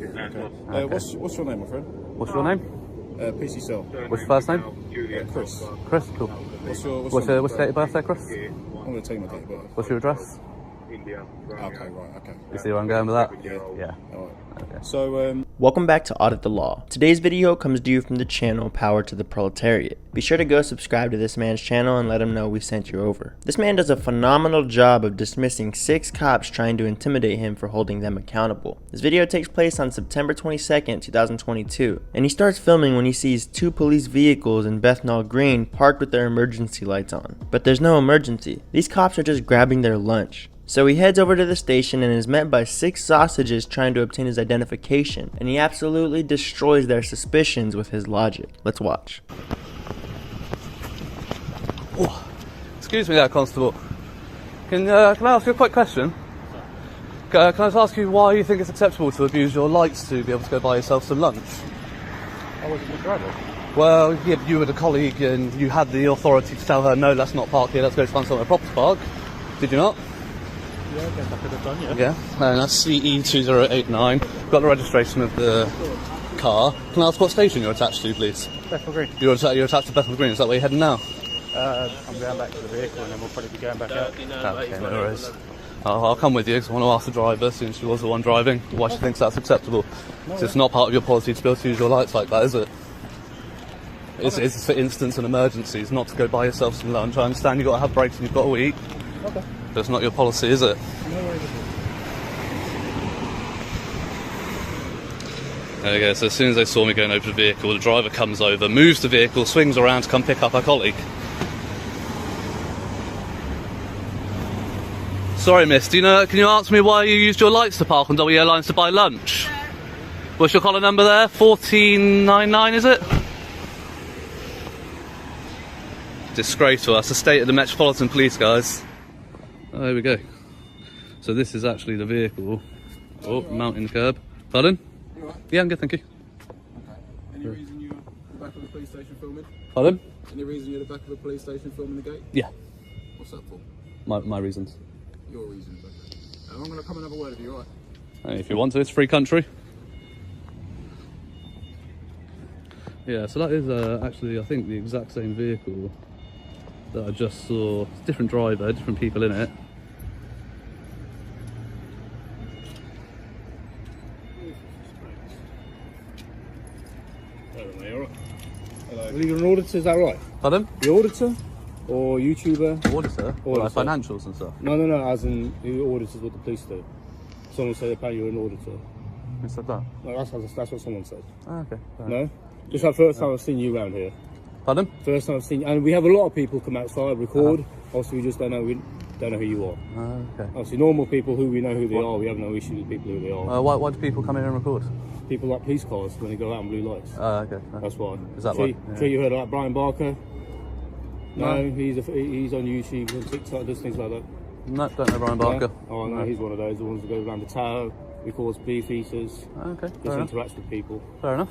Okay. What's your name, my friend? What's your name? PC Cell. What's your first name? Chris. What's cool. What's Your date of birth there, Chris? I'm going to tell you my date of birth. What's your address? Okay, right, okay. You see where I'm going with that? Yeah. All right. Okay. So, Welcome back to Audit the Law. Today's video comes to you from the channel Power to the Proletariat. Be sure to go subscribe to this man's channel and let him know we sent you over. This man does a phenomenal job of dismissing 6 cops trying to intimidate him for holding them accountable. This video takes place on September 22nd, 2022, and he starts filming when he sees 2 police vehicles in Bethnal Green parked with their emergency lights on. But there's no emergency. These cops are just grabbing their lunch. So he heads over to the station and is met by 6 sausages trying to obtain his identification, and he absolutely destroys their suspicions with his logic. Let's watch. Oh, excuse me there, Constable. Can I ask you a quick question? Can I just ask you why you think it's acceptable to abuse your lights to be able to go buy yourself some lunch? I wasn't the driver. Well, yeah, you were the colleague and you had the authority to tell her, no, let's not park here, let's go find somewhere proper to park. Did you not? Yeah, I guess I could have done, yeah. Yeah, and that's CE2089. Got the registration of the car. Can I ask what station you're attached to, please? Bethnal Green. You're attached to Bethnal Green, is that where you're heading now? I'm going back to the vehicle and then we'll probably be going back out. Okay, no worries. I'll come with you because I want to ask the driver, since she was the one driving, why she thinks that's acceptable. So it's not part of your policy to be able to use your lights like that, is it? It's for instance and emergencies, not to go buy yourself some lunch. I understand you've got to have breaks and you've got to eat. Okay. But it's not your policy, is it? No worries at all. There we go, so as soon as they saw me going over the vehicle, the driver comes over, moves the vehicle, swings around to come pick up our colleague. Sorry miss, can you answer me why you used your lights to park on W Airlines to buy lunch? What's your collar number there? 1499, is it? Disgraceful, that's the state of the Metropolitan Police, guys. Oh, there we go. So this is actually the vehicle. Oh, mountain curb. Pardon? you right? Yeah, I'm good, thank you. Okay. Any reason you're the back of the police station filming? Pardon? Any reason you're the back of the police station filming the gate? Yeah, What's that for? my reasons. Your reasons, okay. I'm going to come and have a word with you, alright? If you want to, it's free country. Yeah, so that is actually, I think, the exact same vehicle that I just saw. Different driver, different people in it. Hello. Well, you're an auditor, is that right? Pardon? The auditor? Or YouTuber? Auditor? Or like financials and stuff? No, as in who auditors what the police do. Someone said apparently you're an auditor. Who said that? No, that's what someone said. Oh, okay. No? Just like first time I've seen you around here. Pardon? First time I've seen you. And we have a lot of people come outside, record. Obviously we just don't know who you are. Okay. Obviously normal people who we know who they are, we have no issue with people who they are. Why do people come in and record? People like police cars when they go out on blue lights. Okay. That's why. Is that sure, right? Sure you heard of like Brian Barker? No, No. he's on YouTube and TikTok, does things like that. No, don't know Brian Barker. No? Oh no, he's one of those, the ones that go around the tower, records beef eaters, Okay, just fair enough. interacts with people. Fair enough.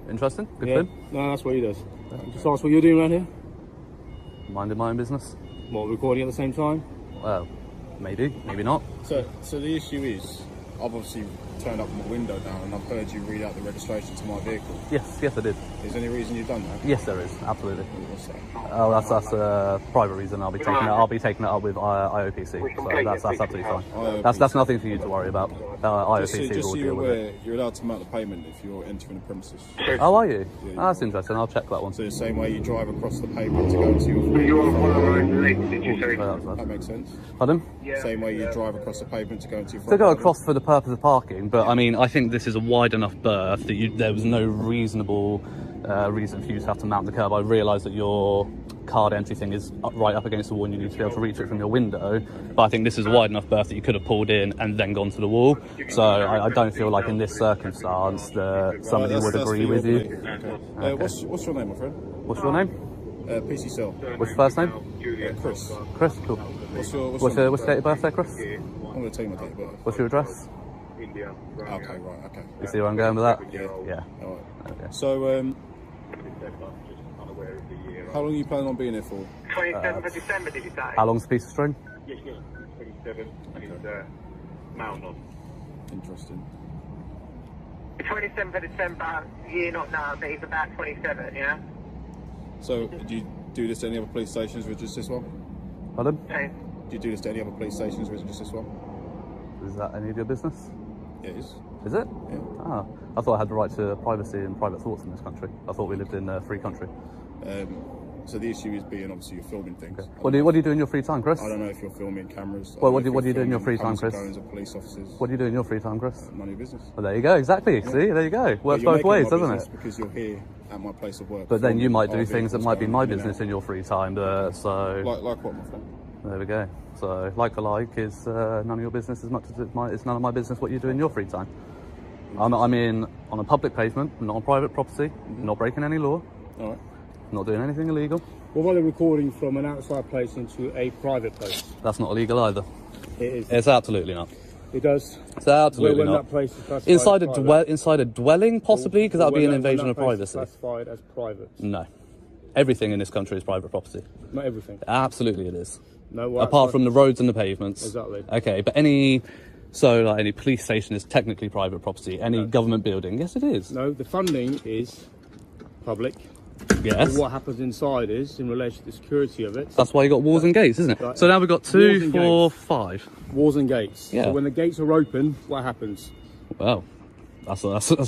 Interesting. Good Yeah, for him. no, that's what he does. Just ask what you're doing around here. Minding my own business. What, recording at the same time? Well, maybe, maybe not. So the issue is, I've obviously turned up my window down and I've heard you read out the registration to my vehicle. Yes, I did. Is there any reason you've done that? Yes, there is. Absolutely. What's that? Oh, that's a private reason. I'll be taking it up with IOPC. So that's absolutely fine. IOPC. That's nothing for you to worry about. IOPC Just will so deal you're with aware, it. you're allowed to mount the payment if you're entering the premises. Oh, are you? Yeah, Oh, that's interesting. I'll check that one. So the same way you drive across the pavement to go to your that makes sense? Pardon? Same way you drive across the pavement to go into your To front go garden. across for the purpose of parking, but I mean, I think this is a wide enough berth that there was no reasonable reason for you to have to mount the curb. I realise that your card entry thing is right up against the wall and you need to be able to reach it from your window, but I think this is a wide enough berth that you could have pulled in and then gone to the wall. So I don't feel like in this circumstance that somebody would agree with you. Okay. What's your name, my friend? What's your name? PC Cell. What's your first name? Chris. Cool. What's your What's your date of birth there, Chris? I'm going to tell you my date of birth. What's your address? Okay, right, okay. You see where I'm going with that? Yeah. Alright. Okay. So, how long are you planning on being here for? 27th of December, did you say? How long's a piece of string? Yes, 27, and it's mount on. Interesting. The 27th of December, year not known, but it's about 27, yeah? So, do you do this to any other police stations with just this one? Pardon? Okay. Do you do this to any other police stations with just this one? Is that any of your business? It is. Is it? Yeah. Ah, I thought I had the right to privacy and private thoughts in this country. I thought we lived in a free country. So the issue is being obviously you're filming things. Okay. What do you do in your free time, Chris? I don't know if you're filming cameras. Well, what do you do in your free time, Chris? Of police officers. What do you do in your free time, Chris? None of your business. Well, there you go. Exactly. Yeah. See, there you go. Works You're both making ways, my doesn't business it? Because you're here at my place of work. But then you might do our things that vehicles might be going my in and business out. in your free time. So Like what, my friend? there we go. So like for like is none of your business as much as it's none of my business what you do in your free time. I'm in on a public pavement, not on private property, not breaking any law, All right. not doing anything illegal. What about the recording from an outside place into a private place? That's not illegal either. It is. It's absolutely not. It does. It's absolutely when not. That place is classified Inside a dwelling, possibly, because that would be an when invasion that of place is privacy. classified as private. No. Everything in this country is private property. Not everything. Absolutely it is. No. Well, Apart from the roads and the pavements. Exactly. Okay, but any police station is technically private property. Any government building, yes, it is. No, the funding is public. Yes. But what happens inside is, in relation to the security of it, That's why you got walls and gates, isn't it? Right. So now we've got Walls 2, and 4, gates. 5. walls and gates. Yeah. So when the gates are open, what happens? Well, that's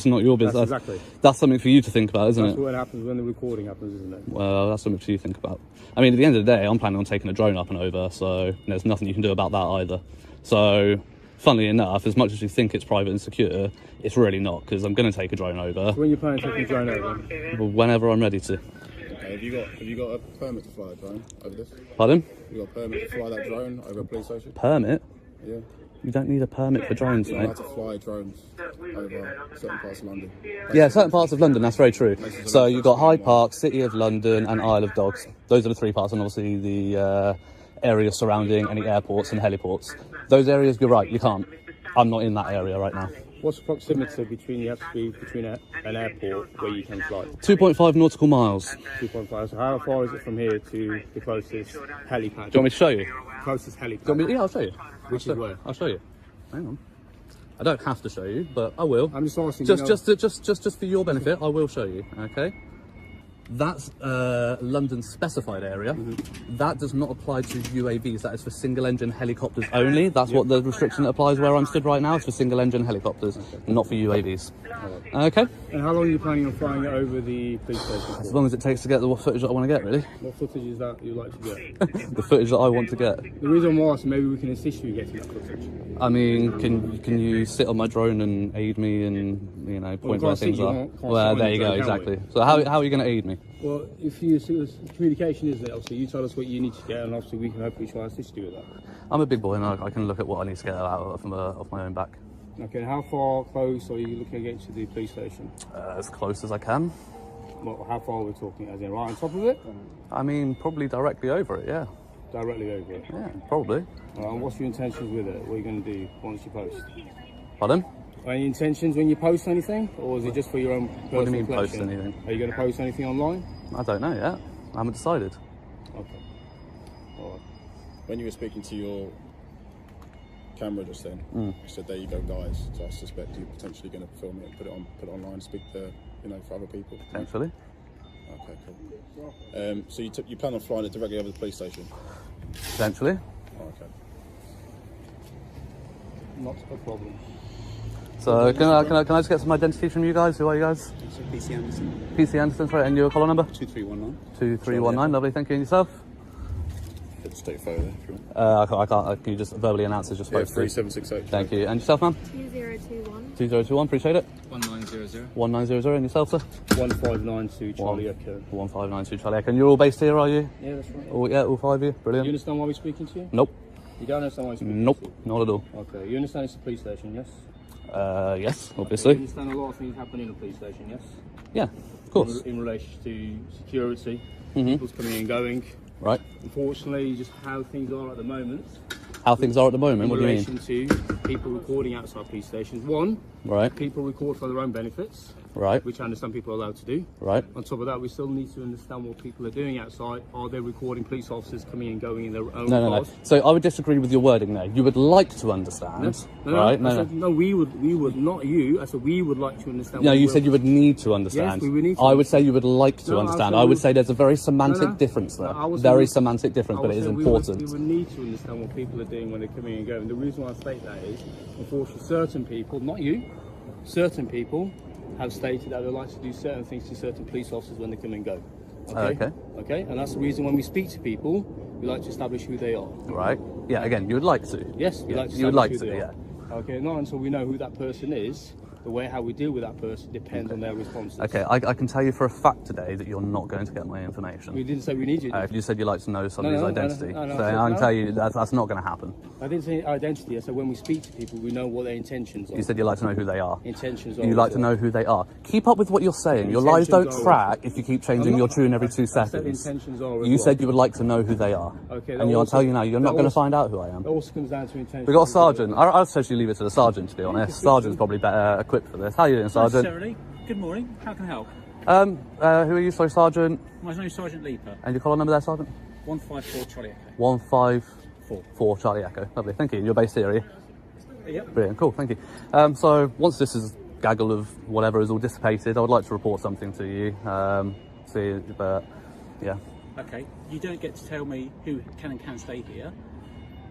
not your business. That's exactly. That's something for you to think about, isn't That's it? what happens when the recording happens, isn't it? Well, that's something for you to think about. I mean, at the end of the day, I'm planning on taking a drone up and over, so there's nothing you can do about that either. So, funnily enough, as much as you think it's private and secure, it's really not, because I'm going to take a drone over So when you're planning to take your drone over, whenever I'm ready to. Okay, have you got a permit to fly a drone over this? Pardon? You got a permit to fly that drone over a police station? Permit? Yeah. You don't need a permit for drones, You're mate. allowed to fly drones over certain parts of London. Yeah, certain parts of London, that's very true. So you've got Hyde Park, City of London and Isle of Dogs. Those are the 3 parts, and obviously the areas surrounding any airports and heliports. Those areas, you're right, you can't. I'm not in that area right now. what's the proximity between you have to be between an airport where you can fly? 2.5 nautical miles. 2.5. So how far is it from here to the closest helipad? Do you want me to show you? Closest helipad. Do you want me? Yeah, I'll show you. Which is where? I'll show you. Hang on. I don't have to show you, but I will. I'm just asking. Just for your benefit, I will show you. Okay. That's London's specified area. That does not apply to UAVs. That is for single-engine helicopters only. That's what the restriction that applies where I'm stood right now. It's for single-engine helicopters, not for UAVs. Okay. And how long are you planning on flying it over the police station As for? long as it takes to get the footage that I want to get, really. What footage is that you'd like to get? The footage that I want to get. The reason I'm asking, maybe we can assist you in getting that footage. I mean, can you sit on my drone and aid me and, you know, point Well, where can't things see you, are? can't sit Well, on there the you go, drone, can we? exactly. So how are you going to aid me? Well, if you see communication is there, obviously you tell us what you need to get, and obviously we can hopefully try to assist you with that. I'm a big boy and I can look at what I need to get out of my own back. Okay, and how far close are you looking at getting to the police station? As close as I can. Well, how far are we talking? As in right on top of it? I mean, probably directly over it, yeah. Directly over it? Yeah, probably. And what's your intentions with it? What are you going to do once you post? Pardon? Any intentions when you post anything? Or is it just for your own personal What do you mean post collection? anything? Are you going to post anything online? I don't know yet. I haven't decided. Okay. All right. When you were speaking to your camera just then, you said, "There you go, guys." So I suspect you're potentially going to film it, put it online, speak to, for other people. Potentially. Okay, cool. So you plan on flying it directly over the police station? Potentially. Oh, okay. Not a problem. So can I just get some identity from you guys? Who are you guys? PC Anderson, PC Anderson, sorry, and your collar number? 2319. 2319, lovely, thank you. And yourself? Let's take a photo there if you want. I can't. Can you just verbally announce it? Just Yeah, both three. 3768. Thank you. And yourself, ma'am? 2021. 2021, appreciate it. 1900. 1900, and yourself, sir? 1592 Charlie Echo. 1592 Charlie Echo. And you're all based here, are you? Yeah, that's right. All, yeah, all 5 of you? Do you Brilliant. understand why we're speaking to you? Nope. You don't understand why we're speaking Nope. to you? Not at all. Okay, you understand it's a police station, yes? Yes, You obviously. understand a lot of things happen in a police station, yes? Yeah, of course. In relation to security, Mhm. people's coming and going. Right. Unfortunately, just how things are at the moment. How things are at the moment, In what do you mean? relation to people recording outside police stations. One, Right. people record for their own benefits. Right. which I understand people are allowed to do. Right. On top of that, we still need to understand what people are doing outside. Are they recording police officers coming and going in their own No. cars? So I would disagree with your wording there. You would like to understand, right? I said, no, we would, not you. I said, we would like to understand. No, you said you would need to understand. Yes, we would need to I would say you would like to understand. I would say there's a very semantic difference there. Very semantic difference, but it is important. We would need to understand what people are doing when they're coming and going. The reason why I state that is, unfortunately, certain people, not you, certain people have stated that they like to do certain things to certain police officers when they come and go. Okay, and that's the reason when we speak to people, we like to establish who they are. Right. Yeah. Again, you would like to. Yes, we like to. You would like who to. they Yeah. are. Okay, not until we know who that person is. The way how we deal with that person depends on their responses. Okay, I can tell you for a fact today that you're not going to get my information. We didn't say we need you. You said you'd like to know somebody's identity. No, so I can tell you that's not going to happen. I didn't say identity. I said when we speak to people, we know what their intentions are. You said you'd like to know who they are. Intentions are. You like to know who they are. Keep up with what you're saying. Your lies don't track if you keep changing your tune every 2 seconds. You said you would like to know who they are. Okay. And I'll tell you now, you're not going to find out who I am. It also comes down to intentions. We've got a sergeant. I'll essentially leave it to the sergeant, to be honest. Sergeant's probably better equipped for this. How are you doing, Sergeant? Necessarily. Good morning. How can I help? Who are you? Sorry, Sergeant. My name's Sergeant Leaper. And your collar number there, Sergeant? 154 Charlie Echo. 154 Charlie Echo. Lovely, thank you. You're based here, are you? Yep. Brilliant, cool, thank you. So once this is gaggle of whatever is all dissipated, I would like to report something to you. But yeah. Okay. You don't get to tell me who can and can't stay here.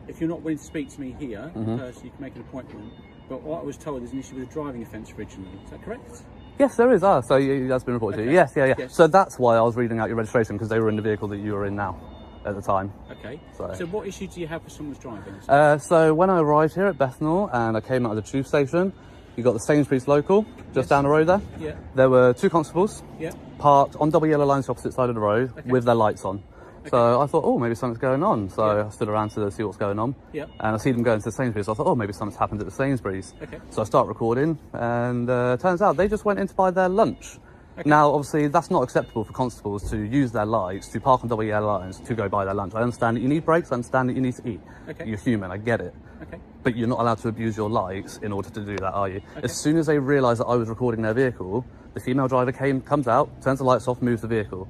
If you're not willing to speak to me here, you can make an appointment. But what I was told is an issue with a driving offence originally. Is that correct? Yes, there is. So that's been reported to you. Yes, yeah. Yes. So that's why I was reading out your registration, because they were in the vehicle that you were in now at the time. Okay. So what issue do you have with someone's driving? So when I arrived here at Bethnal and I came out of the tube station, you got the Sainsbury's local just down the road there. Yeah. There were 2 constables parked on double yellow lines opposite side of the road with their lights on. So I thought, oh, maybe something's going on. So I stood around to see what's going on. Yeah. And I see them going to the Sainsbury's. So I thought, oh, maybe something's happened at the Sainsbury's. Okay. So I start recording, and turns out they just went in to buy their lunch. Okay. Now, obviously, that's not acceptable for constables to use their lights to park on double yellow lines to go buy their lunch. I understand that you need breaks. I understand that you need to eat. Okay. You're human. I get it. Okay. But you're not allowed to abuse your lights in order to do that, are you? Okay. As soon as they realised that I was recording their vehicle, the female driver comes out, turns the lights off, moves the vehicle.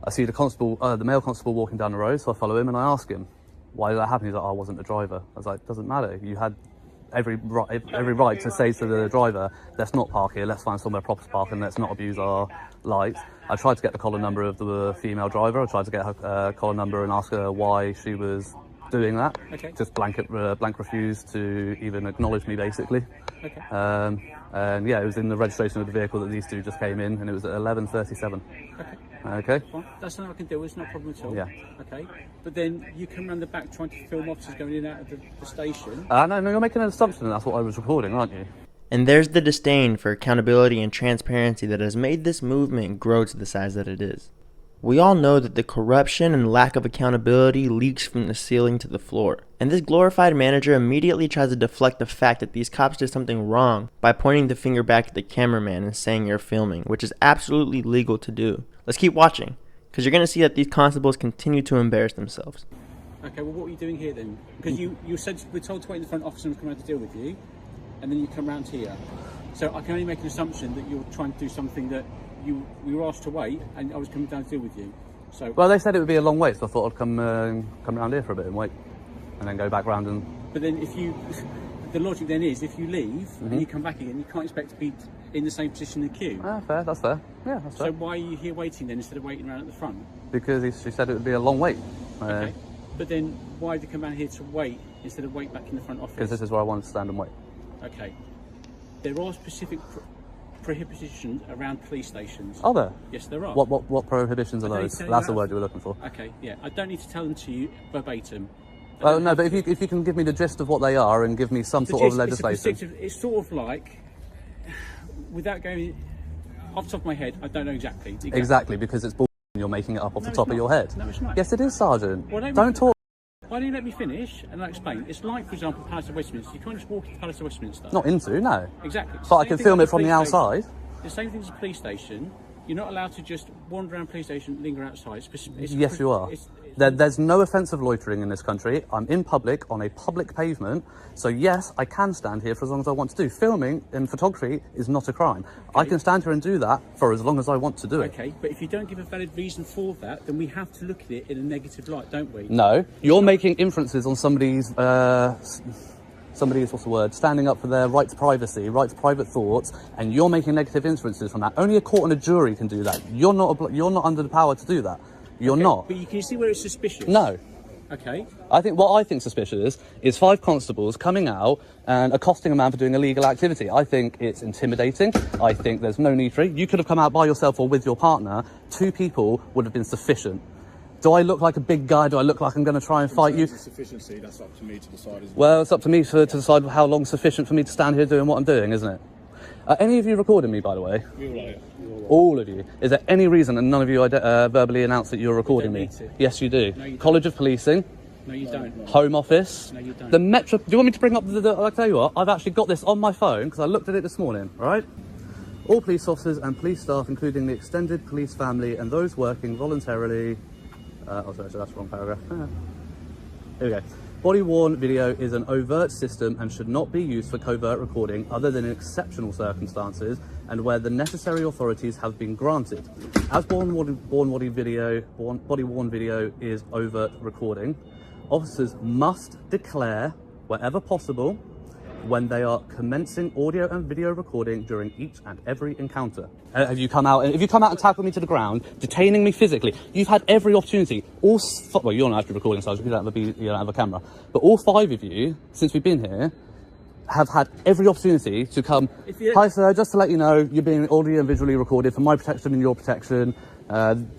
I see the male constable walking down the road, so I follow him and I ask him, why did that happen? He's like, oh, I wasn't the driver. I was like, doesn't matter. You had every right to say to the driver, let's not park here, let's find somewhere proper to park and let's not abuse our lights. I tried to get the collar number of the female driver. I tried to get her collar number and ask her why she was doing that. Okay. Just blank refused to even acknowledge me, basically. Okay. And yeah, it was in the registration of the vehicle that these two just came in, and it was at 11:37. Okay. Okay. Well, that's something I can deal with. It's not a problem at all. Yeah. Okay. But then you come round the back trying to film officers going in and out of the station. No, you're making an assumption that that's what I was reporting, aren't you? And there's the disdain for accountability and transparency that has made this movement grow to the size that it is. We all know that the corruption and lack of accountability leaks from the ceiling to the floor. And this glorified manager immediately tries to deflect the fact that these cops did something wrong by pointing the finger back at the cameraman and saying you're filming, which is absolutely legal to do. Let's keep watching, because you're going to see that these constables continue to embarrass themselves. Okay, well, what are you doing here then? Because you said we're told to wait in the front, officer and come around to deal with you, and then you come round here. So I can only make an assumption that you're trying to do something that we were asked to wait, and I was coming down to deal with you. So well, they said it would be a long wait, so I thought I'd come round here for a bit and wait, and then go back round and. But then, the logic then is, if you leave and you come back again, you can't expect to be in the same position in the queue. Fair. That's fair. Yeah, that's fair. So why are you here waiting then instead of waiting around at the front? Because she said it would be a long wait. Okay. But then, why did you come down here to wait instead of wait back in the front office? Because this is where I wanted to stand and wait. Okay. There are specific prohibitions around police stations. Are there? Yes, there are. What prohibitions are those? That's the word you were looking for. Okay, yeah. I don't need to tell them to you verbatim. No, but if you can give me the gist of what they are and give me some sort of legislation. It's sort of like, without going off the top of my head, I don't know exactly. Exactly, because it's bull. You're making it up off the top of your head. No, it's not. Yes, it is, Sergeant. Well, don't talk. Why don't you let me finish and I'll explain? It's like, for example, Palace of Westminster. You can't just walk into Palace of Westminster. Not into, no. Exactly. But I can film it from the outside. The same thing as a police station. You're not allowed to just wander around police station, linger outside. Yes, you are. There's no offensive loitering in this country. I'm in public, on a public pavement. So yes, I can stand here for as long as I want to do. Filming and photography is not a crime. Okay. I can stand here and do that for as long as I want to do it. Okay, but if you don't give a valid reason for that, then we have to look at it in a negative light, don't we? No, you're making inferences on somebody's, what's the word, standing up for their right to privacy, right to private thoughts, and you're making negative inferences from that. Only a court and a jury can do that. You're not under the power to do that. You're not. But you can see where it's suspicious. No. Okay. What I think suspicious is 5 constables coming out and accosting a man for doing illegal activity. I think it's intimidating. I think there's no need for it. You could have come out by yourself or with your partner. 2 people would have been sufficient. Do I look like a big guy? Do I look like I'm going to try and fight you? Sufficiency, that's up to me to decide. Well, it's up to me to decide how long sufficient for me to stand here doing what I'm doing, isn't it? Are any of you recording me, by the way? All of you. Is there any reason that none of you verbally announced that you're recording me? Yes, you do. No, you College of Policing. No, you don't. Home Office. No, you don't. The Metro. Do you want me to bring up I'll tell you what, I've actually got this on my phone because I looked at it this morning, right? All police officers and police staff, including the extended police family and those working voluntarily. Oh, sorry, so that's the wrong paragraph. Here we go. Body-worn video is an overt system and should not be used for covert recording other than in exceptional circumstances and where the necessary authorities have been granted. As body-worn video is overt recording, officers must declare, wherever possible, when they are commencing audio and video recording during each and every encounter. Have you come out and tackled me to the ground, detaining me physically? You've had every opportunity. Well, you're not actually recording, so you don't have a camera. But all 5 of you, since we've been here, have had every opportunity to come. Hi, sir. Just to let you know, you're being audio and visually recorded for my protection and your protection. And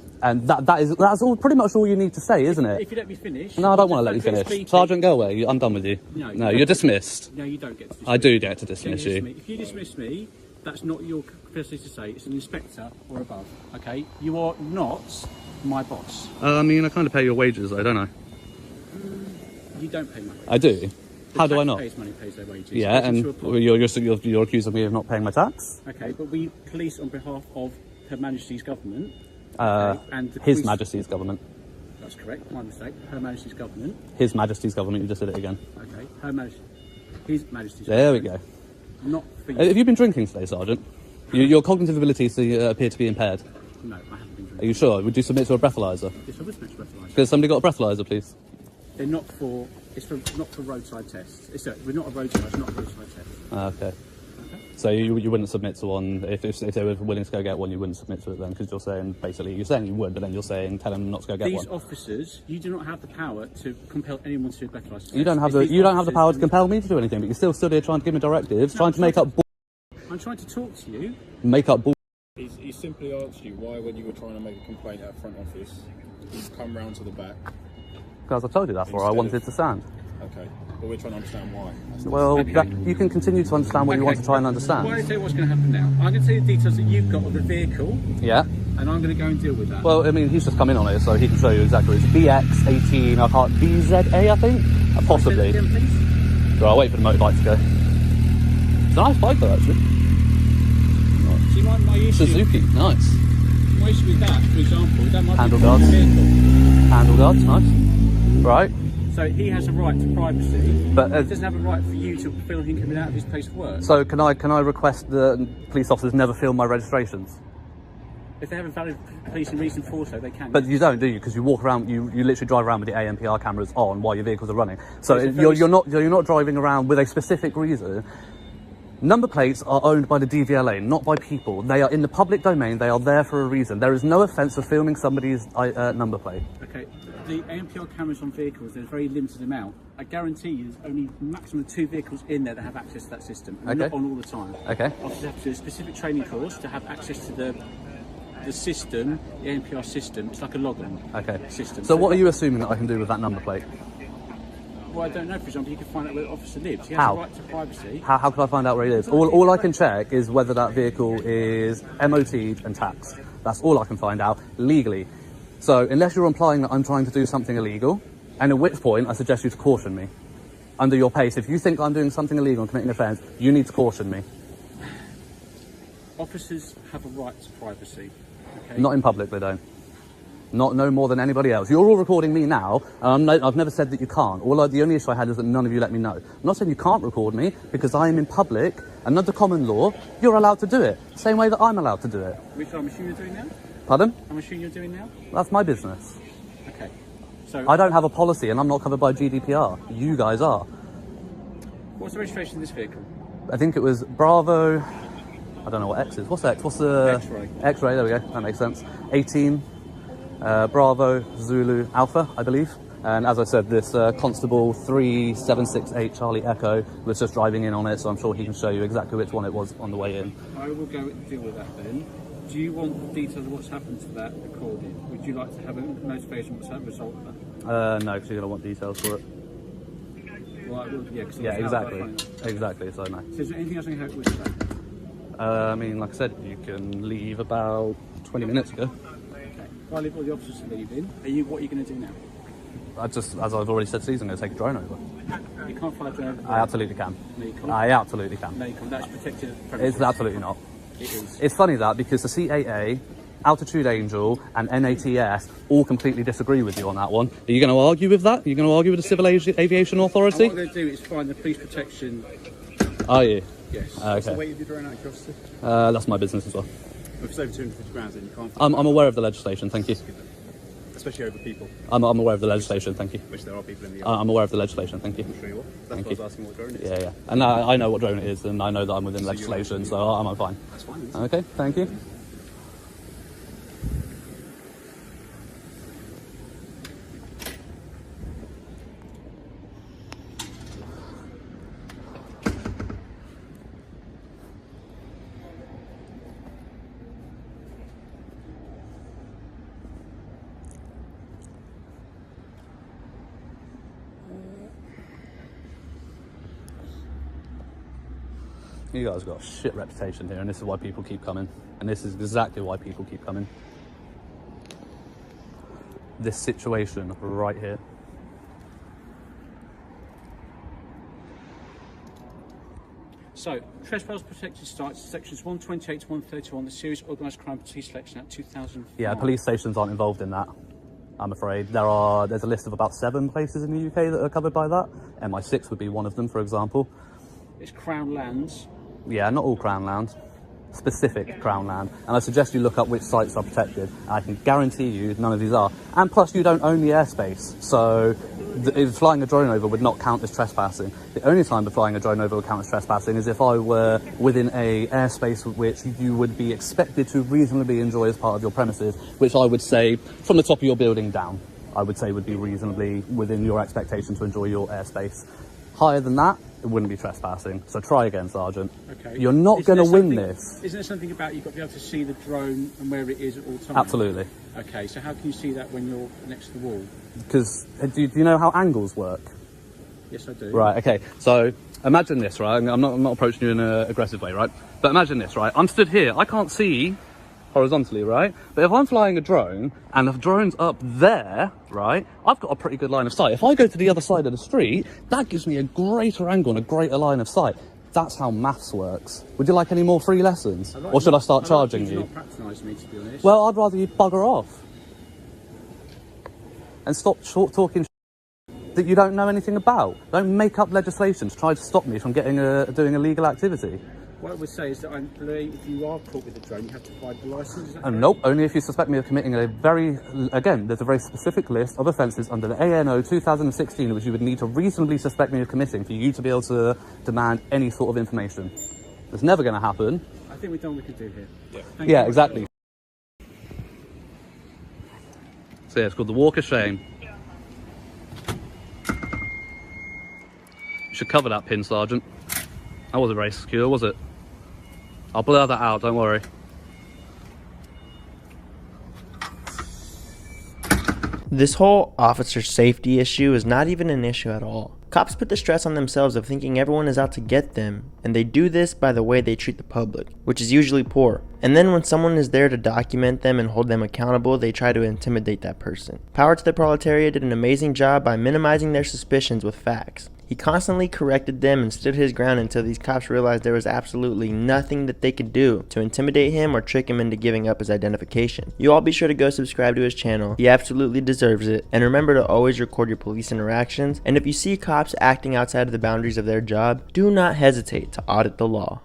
that's all pretty much all you need to say, isn't it? If you let me finish. No, I don't want to let you finish. Sergeant, go away. I'm done with you. No, you're dismissed. No, you don't get to dismiss I do get to dismiss you. If you dismiss me, that's not your capacity to say. It's an inspector or above. Okay? You are not my boss. I mean, I kind of pay your wages, though, don't I? You don't pay my wages. I do. How do I not? Money pays their wages. Yeah, and you're accusing me of not paying my tax? Okay, but we police on behalf of Her Majesty's government. And His Majesty's government. That's correct, my mistake. Her Majesty's government. His Majesty's government, you just said it again. Okay, Her Majesty. His Majesty's there government. We go. Not for you. Have you been drinking today, Sergeant? Your cognitive abilities appear to be impaired. No, I haven't been drinking. Are you sure? Would you submit to a breathalyzer? Yes, I would submit to a breathalyzer. Could somebody got a breathalyzer, please? They're not for... not for roadside tests. We're not a roadside, it's not a roadside test. Okay. So you wouldn't submit to one, if they were willing to go get one, you wouldn't submit to it then, because you're saying you would, but then you're saying tell them not to go get one. These officers, you do not have the power to compel anyone to do a breathalyzer test. You don't have the power to compel me to do anything, but you're still stood here trying to give me directives, trying to make up I'm trying to talk to you. Make up bull. He simply asked you why, when you were trying to make a complaint at front office, you've come round to the back. Because I told you that's where I wanted to stand. Okay, but we're trying to understand why. Well, you can continue to understand what you want to try and understand. Why don't I tell you what's going to happen now? I'm going to tell you the details that you've got of the vehicle. Yeah. And I'm going to go and deal with that. Well, I mean, he's just come in on it, so he can show you exactly. It's BX18, BZA, I think? Possibly. Again, please? So I'll wait for the motorbike to go. It's a nice bike, though, actually. See, my issue... Suzuki, nice. My issue with that, for example, that might Handle be a guards. vehicle. Handle guards, nice. Right. So he has a right to privacy, but he doesn't have a right for you to film him coming out of his place of work. So can I request that police officers never film my registrations? If they have a valid policing reason for so, they can. But you don't, do you? Because you walk around, you literally drive around with the ANPR cameras on while your vehicles are running. So you're not driving around with a specific reason. Number plates are owned by the DVLA, not by people. They are in the public domain. They are there for a reason. There is no offence of filming somebody's number plate. Okay. The ANPR cameras on vehicles, there's a very limited amount. I guarantee you there's only maximum 2 vehicles in there that have access to that system. And not on all the time. Okay. Officers have to do a specific training course to have access to the system, the ANPR system. It's like a login system. So what are you assuming that I can do with that number plate? Well, I don't know. For example, you can find out where the officer lives. He has a right to privacy. How can I find out where he lives? All I can check is whether that vehicle is MOT'd and taxed. That's all I can find out legally. So unless you're implying that I'm trying to do something illegal, and at which point I suggest you to caution me. Under your pace, if you think I'm doing something illegal and committing an offence, you need to caution me. Officers have a right to privacy. Okay? Not in public, they don't. Not no more than anybody else. You're all recording me now, and I've never said that you can't. The only issue I had is that none of you let me know. I'm not saying you can't record me, because I am in public, and under common law, you're allowed to do it. Same way that I'm allowed to do it. Which I'm assuming you're doing now? Pardon? I'm assuming you're doing now? That's my business. Okay. So I don't have a policy, and I'm not covered by GDPR. You guys are. what's the registration of this vehicle? I think it was Bravo. I don't know what X is. What's X? What's the... X-ray. X-ray, there we go. That makes sense. 18, Bravo, Zulu, Alpha, I believe. And as I said, this Constable 3768 Charlie Echo was just driving in on it, so I'm sure he can show you exactly which one it was on the way in. I will go and deal with that then. Do you want the details of what's happened to that recorded? Would you like to have a notification what's that result of that? No, because you're going to want details for it. Well, I will, yeah, Yeah, exactly. Exactly, so no. So is there anything else I can help with that? I mean, like I said, you can leave about 20 minutes ago. Okay. If I leave all the officers to leave in, what are you going to do now? As I've already said, Susan, I'm going to take a drone over. You can't fly a drone over. I absolutely can. No, you can't. I absolutely can. No, you can't. That's protected premises. It's absolutely not. It is. It's funny that because the CAA, Altitude Angel, and NATS all completely disagree with you on that one. Are you going to argue with that? Are you going to argue with the Civil Aviation Authority? And what I'm going to do is find the police protection. Are you? Yes. What's the Okay. weight of your drone out of curiosity? That's my business as well. If it's over 250 grams, then you can't. I'm aware of the legislation, thank you. Especially over people, I'm aware of the legislation, thank you. which there are people in the I'm aware of the legislation, thank you. I'm sure you are. That's Thank why I you. was asking what drone it is. Yeah. And I know what drone it is, and I know that I'm within legislation, so I'm fine. That's fine. Okay, thank you. You guys got a shit reputation here, and this is why people keep coming. And this is exactly why people keep coming. This situation right here. So, Trespass Protected Sites, sections 128 to 131, the Serious Organised Crime Police Selection Act 2005. Yeah, police stations aren't involved in that, I'm afraid. There's a list of about 7 places in the UK that are covered by that. MI6 would be one of them, for example. It's Crown Lands. Yeah, not all Crown land, specific Crown land. And I suggest you look up which sites are protected. I can guarantee you none of these are. And plus you don't own the airspace, so if flying a drone over would not count as trespassing. The only time that flying a drone over would count as trespassing is if I were within a airspace which you would be expected to reasonably enjoy as part of your premises, which I would say from the top of your building down, I would say would be reasonably within your expectation to enjoy your airspace. Higher than that, it wouldn't be trespassing. So try again, Sergeant. Okay. You're not going to win this. Isn't there something about you've got to be able to see the drone and where it is at all times? Absolutely. Okay, so how can you see that when you're next to the wall? Because do you know how angles work? Yes, I do. Right, okay. So imagine this, right? I'm not approaching you in an aggressive way, right? But imagine this, right? I'm stood here. I can't see horizontally, right? But if I'm flying a drone and the drone's up there, right, I've got a pretty good line of sight. If I go to the other side of the street, that gives me a greater angle and a greater line of sight. That's how maths works. Would you like any more free lessons? Or should I start charging you? Not patronise me, to be honest. Well, I'd rather you bugger off. And stop talking that you don't know anything about. Don't make up legislation to try to stop me from getting doing illegal activity. What I would say is that I believe if you are caught with a drone, you have to provide the licence. Is that correct? Nope, only if you suspect me of committing there's a very specific list of offences under the ANO 2016 which you would need to reasonably suspect me of committing for you to be able to demand any sort of information. It's never going to happen. I think we've done what we can do here. Yeah, Yeah, exactly. So yeah, it's called the Walk of Shame. You should cover that pin, Sergeant. That wasn't very secure, was it? I'll blur that out, don't worry. This whole officer safety issue is not even an issue at all. Cops put the stress on themselves of thinking everyone is out to get them, and they do this by the way they treat the public, which is usually poor. And then when someone is there to document them and hold them accountable, they try to intimidate that person. Power to the Proletariat did an amazing job by minimizing their suspicions with facts. He constantly corrected them and stood his ground until these cops realized there was absolutely nothing that they could do to intimidate him or trick him into giving up his identification. You all be sure to go subscribe to his channel. He absolutely deserves it. And remember to always record your police interactions. And if you see cops acting outside of the boundaries of their job, do not hesitate to audit the law.